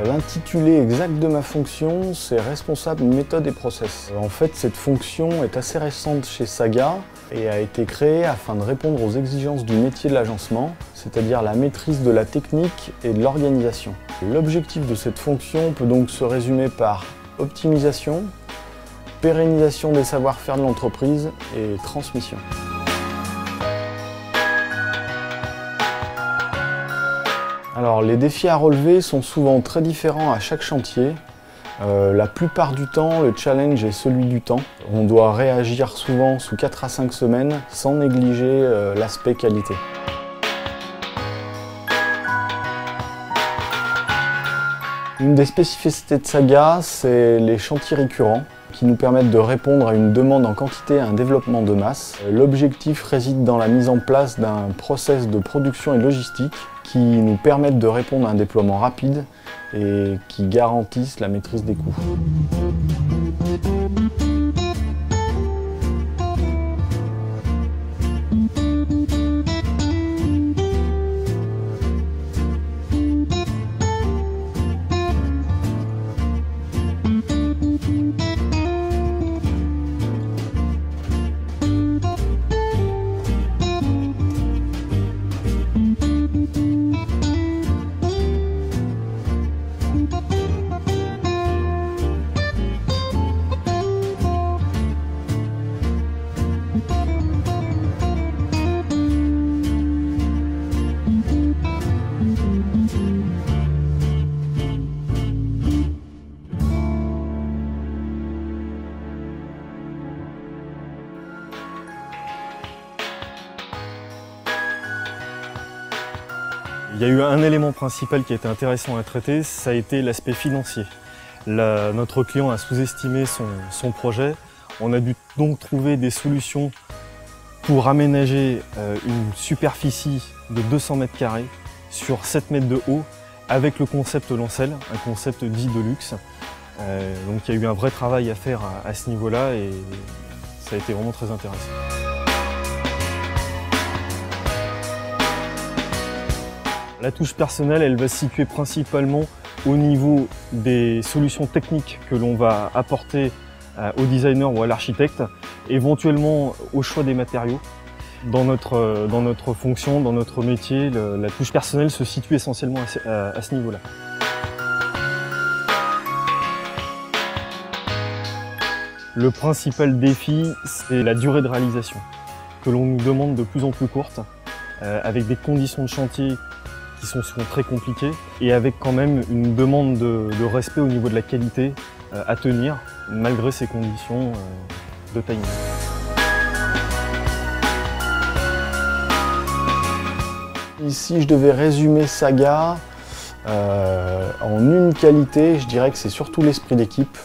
L'intitulé exact de ma fonction, c'est responsable méthode et process. En fait, cette fonction est assez récente chez Saga et a été créée afin de répondre aux exigences du métier de l'agencement, c'est-à-dire la maîtrise de la technique et de l'organisation. L'objectif de cette fonction peut donc se résumer par optimisation, pérennisation des savoir-faire de l'entreprise et transmission. Alors, les défis à relever sont souvent très différents à chaque chantier. La plupart du temps, le challenge est celui du temps. On doit réagir souvent sous 4 à 5 semaines sans négliger l'aspect qualité. Une des spécificités de Saga, c'est les chantiers récurrents qui nous permettent de répondre à une demande en quantité et à un développement de masse. L'objectif réside dans la mise en place d'un process de production et logistique qui nous permettent de répondre à un déploiement rapide et qui garantissent la maîtrise des coûts. Il y a eu un élément principal qui a été intéressant à traiter, ça a été l'aspect financier. Notre client a sous-estimé son projet. On a dû donc trouver des solutions pour aménager une superficie de 200 mètres carrés sur 7 mètres de haut avec le concept Lancel, un concept dit de luxe. Donc il y a eu un vrai travail à faire à ce niveau-là et ça a été vraiment très intéressant. La touche personnelle, elle va se situer principalement au niveau des solutions techniques que l'on va apporter au designer ou à l'architecte, éventuellement au choix des matériaux. Dans notre fonction, dans notre métier, la touche personnelle se situe essentiellement à ce niveau-là. Le principal défi, c'est la durée de réalisation, que l'on nous demande de plus en plus courte, avec des conditions de chantier qui sont souvent très compliquées et avec quand même une demande de respect au niveau de la qualité à tenir malgré ces conditions de timing. Si je devais résumer Saga en une qualité, je dirais que c'est surtout l'esprit d'équipe.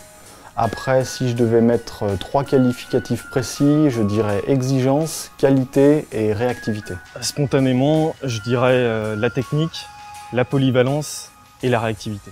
Après, si je devais mettre 3 qualificatifs précis, je dirais exigence, qualité et réactivité. Spontanément, je dirais la technique, la polyvalence et la réactivité.